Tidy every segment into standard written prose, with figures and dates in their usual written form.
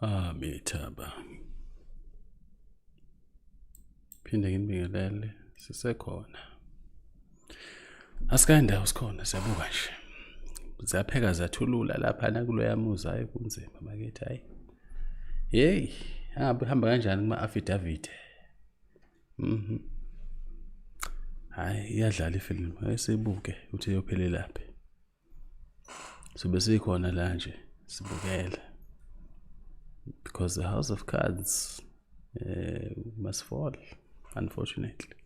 Mithaba. Phinde nginibingelele sisekhona. Asikanda usikhona siyabuka nje. Zapheka zathulula lapha nakulo yamuza hayi kunzima bakithi hayi. Hey, hamba kanjani kuma affidavit? Hayi iyadlala ifilm. Ayisibuke uthi yophelela laphi. Sobe sikhona la nje sibukela. Because the house of cards must fall, unfortunately.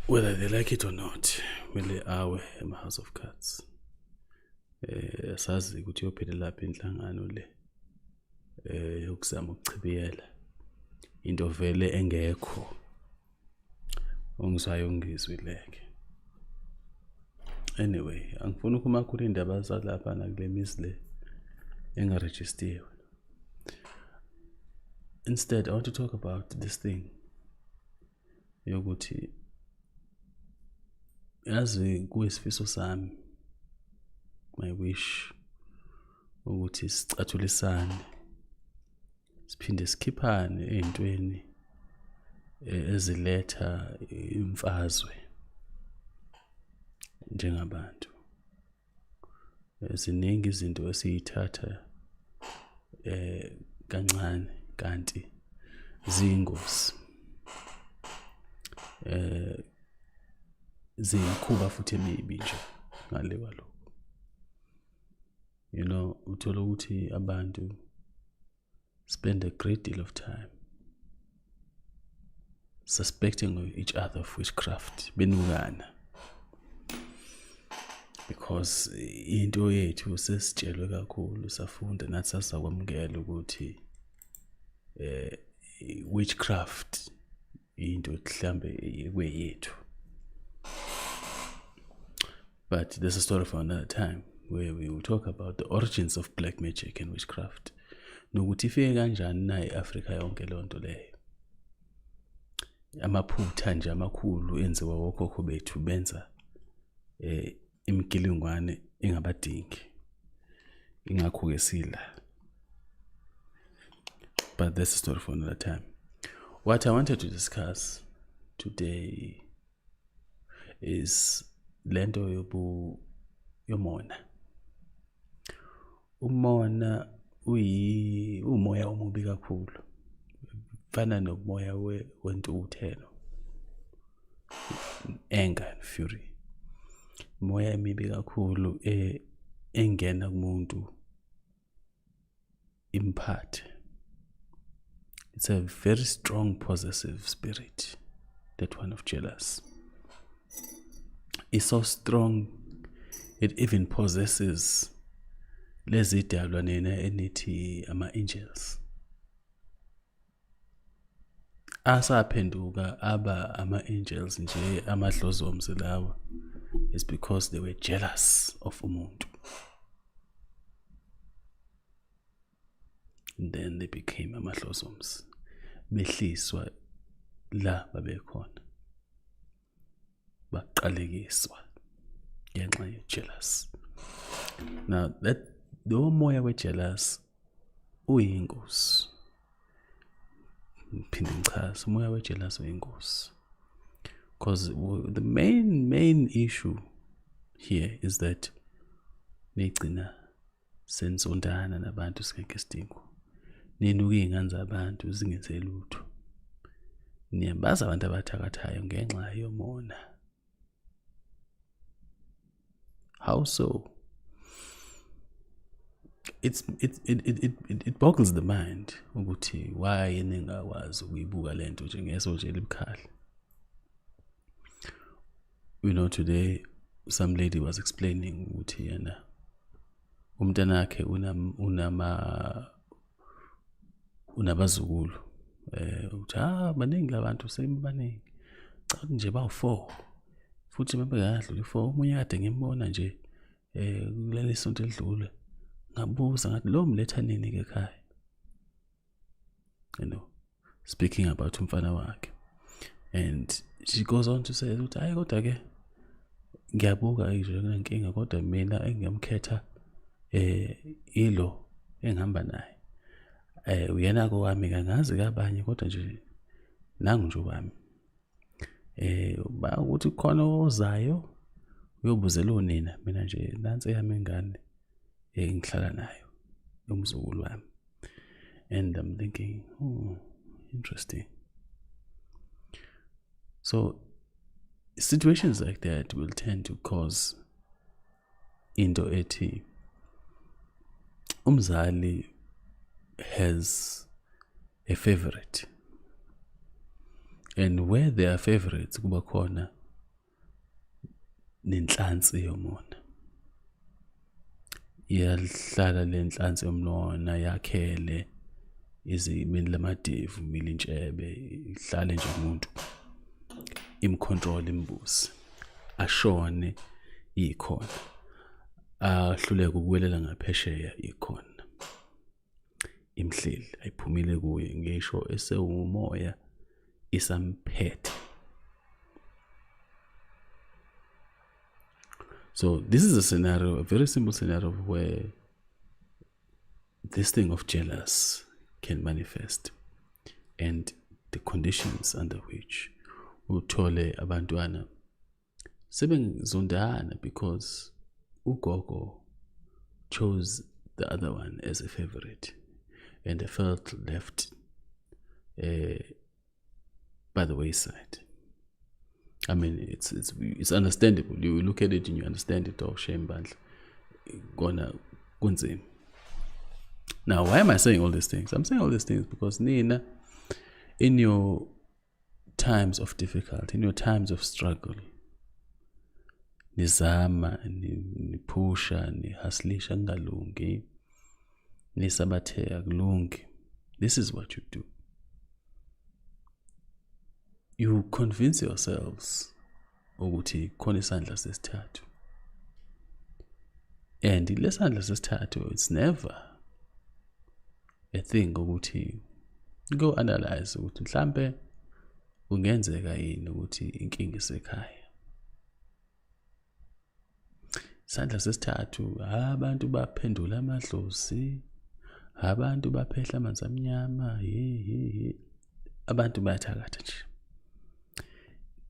Whether they like it or not, really awe ema house of cards. Sazi ukuthi yophelela lapha inhlangano le yokuzama ukuchibiyela into vele engekho ongisayo ngizwileke. Anyway, angifuni ukukhuluma kakhulu indaba zalapha nakule mizi le engaregistiwe. Instead, I want to talk about this thing yokuthi yazi kuyisifiso sami, my wish, ukuthi sicathulisane siphinde sikhiphane ezintweni eziletha imfazwe njengabantu. Ziningi izinto esiyithatha kancane kanti ziyingozi. Ziyikhuba futhi emibi nje ngale kwalokho. You know, uthola ukuthi abantu spend a great deal of time suspecting each other of witchcraft, benukana. Because into yethu sesitshelwe kakhulu safunda nathi sasakwamukela ukuthi witchcraft into mhlambe kweyethu. But there's a story for another time where we will talk about the origins of black magic and witchcraft. Nokuthi ifike kanjani na eAfrika yonke lonto leyo. Amaphutha nje amakhulu enziwa wokhokho bethu benza imigilingwane engabadingi. Ingakho ke sila. But that's a story for another time. What I wanted to discuss today is lento yomona. Umona umoya omubi kakhulu. Fana nomoya wentukuthelo. Anger and fury. Moya emibi kakhulu engena kumuntu impathe. It's a very strong possessive spirit, that one of jealous. It's so strong it even possesses lezidalwa nena enithi ama-angels. Asaphenduka aba ama-angels nje amadlozomzi lawa is because they were jealous of umuntu. And then they became amadlozomzi. Behliswa la babekhona. Baqalekiswa ngenxa ye-jealous. Now the moya we-jealous uyingozi. Phinde ngichaze umoya we-jealous uyingozi. Because the main issue here is that nigcina sensondana nabantu singekho isidingo. Ninuka iy'ngane zabantu zingenze lutho. Niyambaza abantu abathakathayo ngenxa yomona. How so? It boggles the mind ukuthi why ningakwazi ukuyibuka lento njengeso nje libukhali. You know, today some lady was explaining ukuthi yena umntanakhe unabazukulu. Uthi baningi labantu sebaningi. Cha nje bawu4. Futhi mabengakadluli 4 umunye kade ngimbona nje kuleli sonto elidlule. Ngabuza ngathi lo mletha nini ke ekhaya. You know, speaking about umfana wakhe. And she goes on to say ukuthi hayi kodwa ke ngiyabuka nje kunenkinga kodwa mina engiyamkhetha ilo engihamba naye. Uyena kowami kangazi kabanye kodwa nje nangu nje wami. Ba ukuthi khona ozayo uyobuzela onina, mina nje nansi yami ingane engihlala nayo umzukulu wami. And I'm thinking, interesting. So situations like that will tend to cause into ethi umzali has a favorite, and where there are favorites kuba khona nenhlansi yomona. Iyahlala le nhlansi yomona yakhele izimini lamadevu milintshebe, ihlale nje umuntu imcontrol imbuzi, ashone ikhona, ahluleke ukwelela ngaphesheya ikhona, imhleli ayiphumile kuye, ngisho esewumoya isamphethe. So this is a scenario, a very simple scenario where this thing of jealous can manifest, and the conditions under which uthole abantwana sebengizondana because ugogo chose the other one as a favorite, and they felt left by the wayside. I mean, it's understandable. You look at it and you understand it. Oh, shame, but gonna kunzima. Now, why am I saying all these things? I'm saying all these things because Nina, in your times of difficulty, in your times of struggle, nizama, nipusha, nihaslisha ngalungi, nisabathea kulungi. This is what you do. You convince yourselves ukuthi khona isandla sesithathu. And lesandla sesithathu, it's never a thing ukuthi go analyze ukuthi mhlambe kungenzeka yini ukuthi inkinga isekhaya. Isandla sesithathu, abantu baphendula amadlozi, abantu baphehla amanzi amnyama, abantu bayathakatha nje.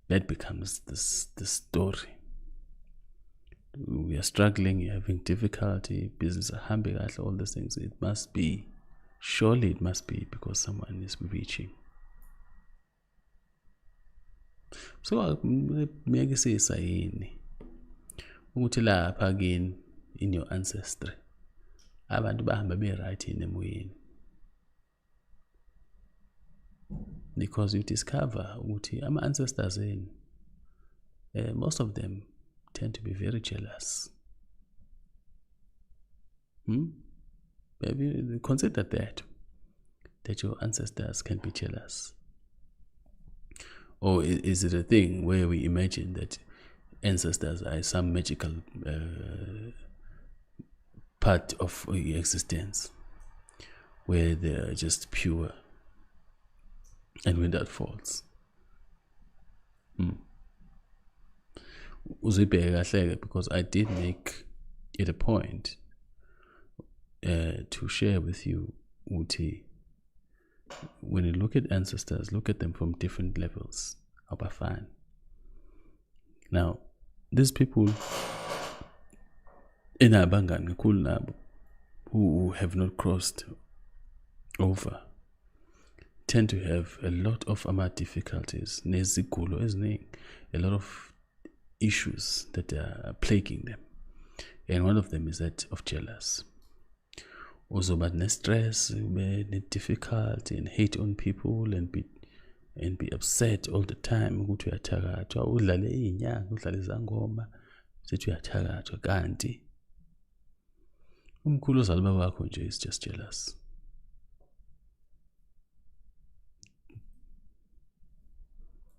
That becomes the story. We are struggling, you're having difficulty, business ahambe kahle, all these things. It must be, surely it must be because someone is reaching. So miyakisisa yini ukuthi lapha kini in your ancestry abantu bahamba be right in emoyeni, because you discover ukuthi ama ancestors in most of them tend to be very jealous. Maybe consider that your ancestors can be jealous. Or is it a thing where we imagine that ancestors are some magical part of existence where they are just pure, and when that falls, because I did make it a point to share with you, Uti, when you look at ancestors, look at them from different levels of a fan. Now, these people in Abangan, who have not crossed over, tend to have a lot of difficulties, a lot of issues that are plaguing them. And one of them is that of jealous. Also, but stress, difficulty, and hate on people, and be upset all the time. Is just jealous.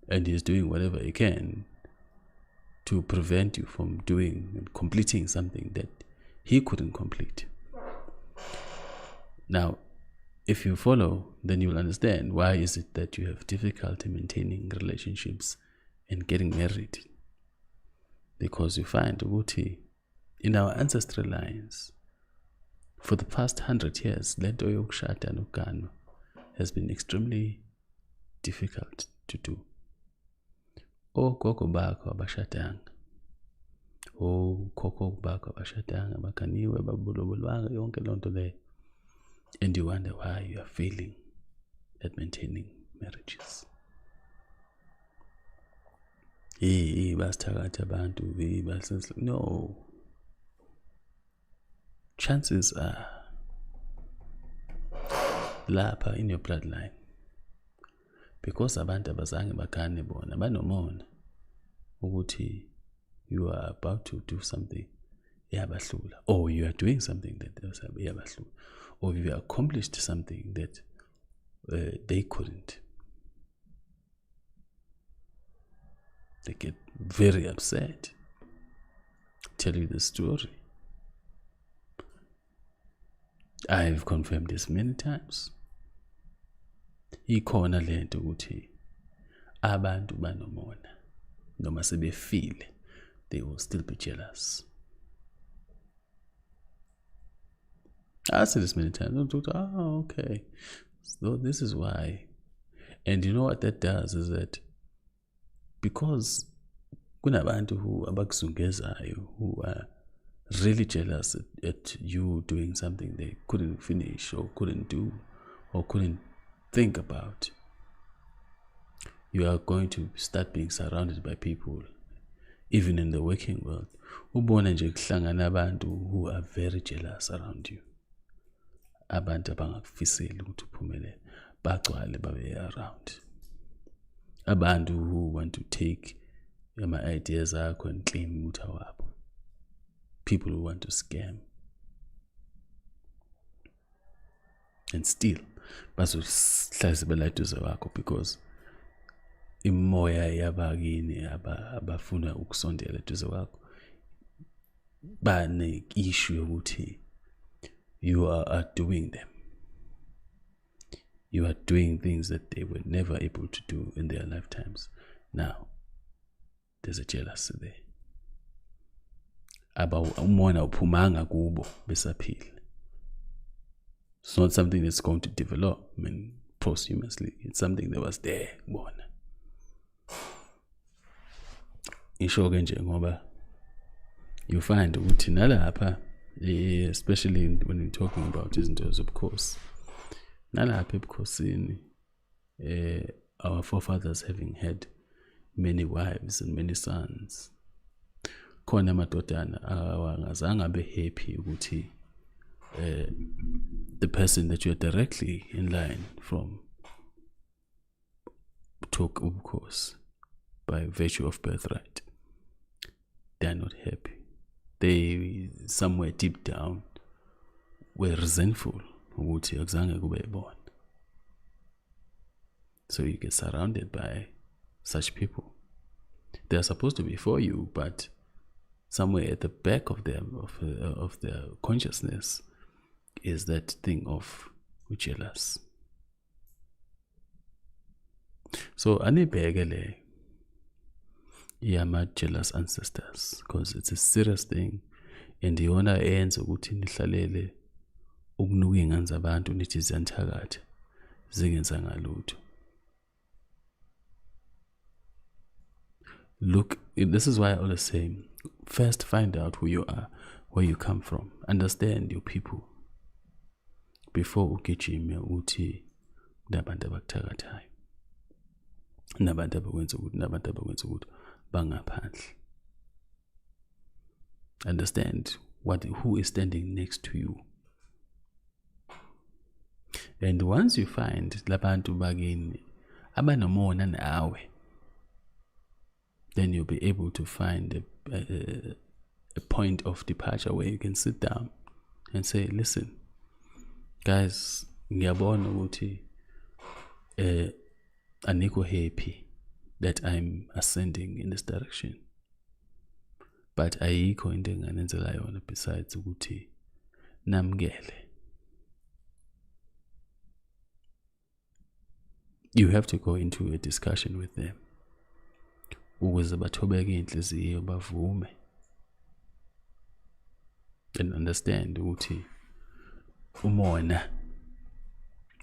And he's doing whatever he can to prevent you from doing and completing something that he couldn't complete. Now, if you follow, then you'll understand why is it that you have difficulty maintaining relationships and getting married. Because you find, in our ancestral lines, For the past 100 years, lento yokushada nogano has been extremely difficult to do. Ogogo bakho abashadanga, okhokho bakho abashadanga, baganiwe, babolobolwanga, yonke lonto leyo. And you wonder why you are failing at maintaining marriages. No. Chances are lapha in your bloodline, because abantu abazange bagane bona banomona ukuthi you are about to do something yabahlula, or you are doing something that yabahlula, or you accomplished something that they couldn't. They get very upset, tell you the story. I've confirmed this many times. Ikhona lento ukuthi abantu banomona noma sebefile, they will still be jealous. I said this many times. Okay, so this is why. And you know what that does is that because kunabantu who abakuzungezayo, who are really jealous at you doing something they couldn't finish or couldn't do or couldn't think about, you are going to start being surrounded by people, even in the working world, ubona nje kuhlangana abantu who are very jealous around you. Abantu abangakufiseli ukuthi uphumelele bagcwale babe around. Abantu who want to take my ideas akho and claim ukuthi awabo. People who want to scam and steal bazohlala beladuze wakho, because imoya yabakini abafuna ukusondela eduze wakho bane issue yokuthi you are outdoing them. You are doing things that they were never able to do in their lifetimes. Now, there's a jealousy there. Umona uphumanga kubo besaphila. It's not something that's going to develop, posthumously. It's something that was there, bona. Isho ke nje ngoba you find ukuthi nalapha, especially when we're talking about izinto zobukhosi, nalapha ebukhosini, our forefathers having had many wives and many sons, khona amadodana awangazange abe happy ukuthi the person that you are directly in line from took ubukhosi by virtue of birthright. They are not happy. They, somewhere deep down, were resentful ukuthi akuzange kube ibona. So you get surrounded by such people. They are supposed to be for you, but somewhere at the back of their consciousness is that thing of jealous. So anibhekele yama jealous ancestors, because it's a serious thing, and iyona eyenza ukuthi nihlalele ukunuka ingane zabantu nithi ziyanthakatha zingenza ngalutho. Look, this is why I always say, first find out who you are, where you come from, understand your people before ugijime uthi nabantu abakuthakathayo, nabantu abakwenza ukuthi bangaphandle. Understand who is standing next to you. And once you find labantu bagini abanomona nawe, then you'll be able to find a point of departure where you can sit down and say, listen, guys, ngiyabona ukuthi aniko happy that I'm ascending in this direction, but ayikho into enganenzela yona besides ukuthi namkele. You have to go into a discussion with them ukuze bathobeke inhliziyo bavume and understand ukuthi umona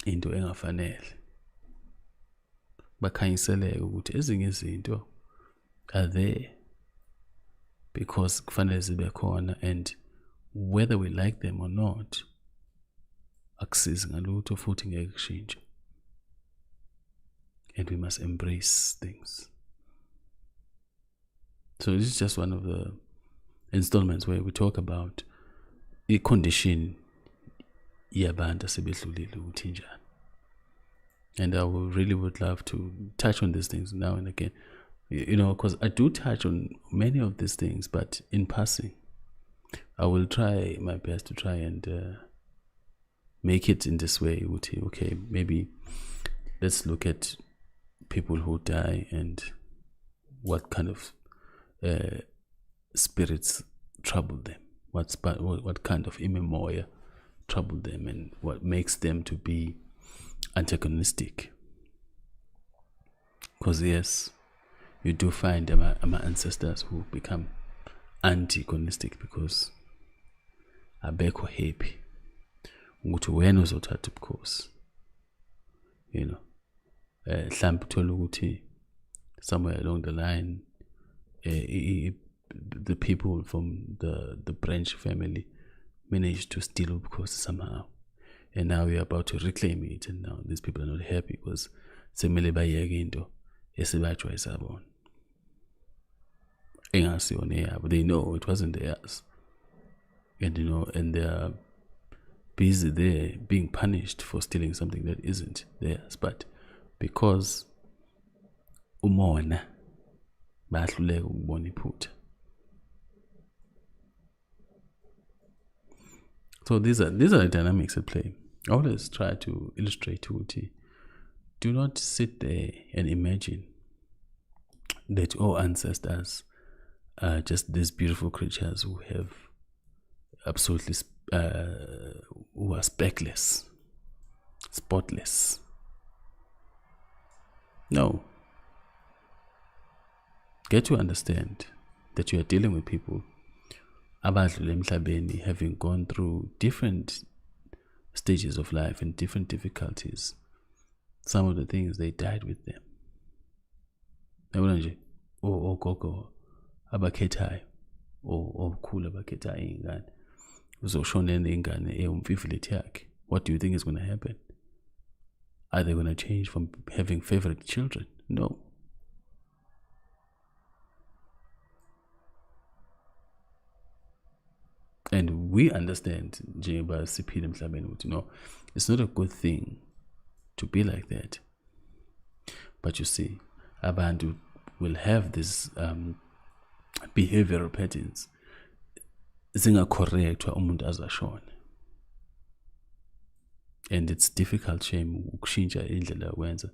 into engafanele bakhanyiseleke ukuthi ezinye izinto are there because kufanele zibe khona, and whether we like them or not akusizi ngalutho futhi ngeke kushintshe, and we must embrace things. So this is just one of the installments where we talk about the condition yabantu asebedlulile ukuthi njani. And I really would love to touch on these things now and again, because I do touch on many of these things, but in passing. I will try my best to try and make it in this way. Okay, maybe let's look at people who die and what kind of spirits trouble them, what kind of imemoya trouble them, and what makes them to be antagonistic. Because yes, you do find my ancestors who become antagonistic because abekho happy ukuthi wena uzothatha ubukhosi, mhlawumbe uthola ukuthi somewhere along the line the people from the branch family managed to steal ubukhosi somehow, and now we're about to reclaim it, and now these people are not happy because semele bayeke into esebajwayeza engasiyona eyabo. They know it wasn't theirs, and and they're busy there being punished for stealing something that isn't theirs, but because umona bayahluleka ukubona iphutha. So these are the dynamics at play. I always try to illustrate ukuthi do not sit there and imagine that all ancestors are just these beautiful creatures who have absolutely who are speckless, spotless. No. Get to understand that you are dealing with people abadlule emhlabeni, having gone through different stages of life and different difficulties. Some of the things they died with them. Yabona nje ogogo abakhethayo okhulu abakhethayo ingane uzoshona nengane eyomfifilithi yakhe. What do you think is going to happen? Are they going to change from having favorite children? No. And we understand, njengoba siphila emhlabeni ukuthi no, it's not a good thing to be like that. But you see, abantu will have these behavioral patterns zingacorrectwa umuntu azashona. And it's difficult shame ukushintsha indlela yokwenza,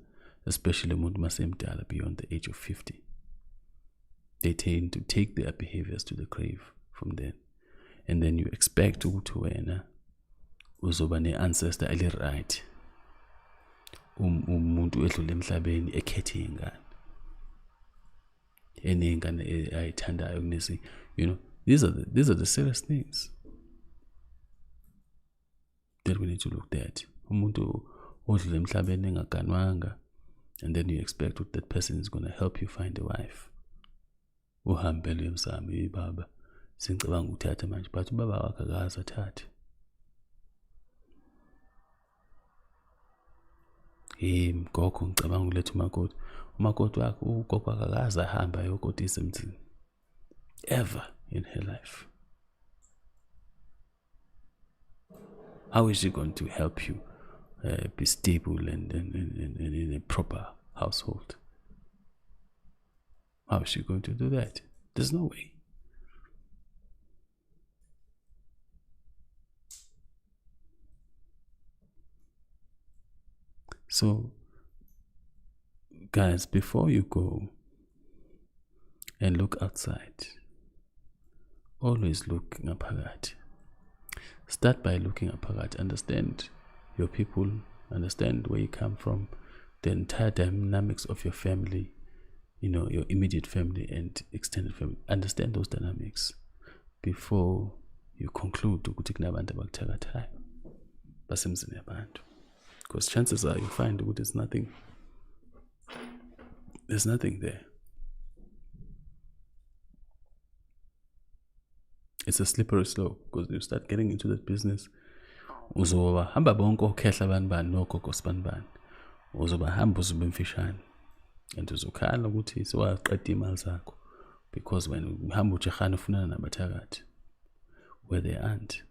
especially umuntu masemdala beyond the age of 50. They tend to take their behaviors to the grave from then. And then you expect ukuthi wena uzoba ne-ancestor eli-right, umuntu edlule emhlabeni ekhethe ingane enengane ayithandayo kunesi. These are the serious things that we need to look at. Umuntu odlule emhlabeni engaganwanga, and then you expect that that person is going to help you find a wife. Uhambele emsamo baba sengicabanga ukuthatha manje, but ubaba wakhe akaze athathe. Mgogo ngicabanga uletha umakoti wakhe, ugogo wakhe akaze ahamba ayokotisa emzini ever in her life. How is she going to help you be stable and in a proper household? How is she going to do that? There's no way. So, guys, before you go and look outside, always look ngaphakathi. Start by looking ngaphakathi. Understand your people, understand where you come from, the entire dynamics of your family, your immediate family and extended family. Understand those dynamics before you conclude ukuthi kunabantu abakuthakathayo. basemzini yabantu, because chances are you find ukuthi there's nothing there. It's a slippery slope, because you start getting into that business, uzoba hamba bonke okhehla banibani nogogo sibanibani, uzoba hamba uzoba mfishane, and uzokhala ukuthi siwaqeda imali zakho, because when uhamba ujehana ufunana nabathakathi where they aren't.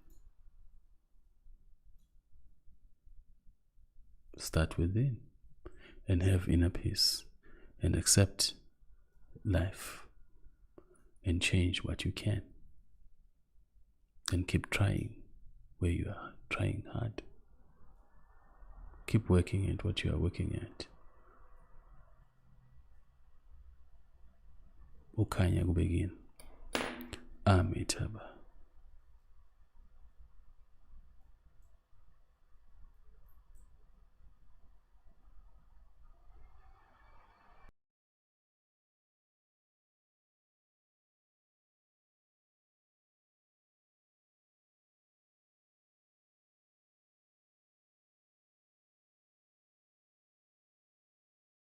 Start within and have inner peace and accept life and change what you can, and keep trying where you are trying hard. Keep working at what you are working at. Ukhanya kubekini. Ami Thaba.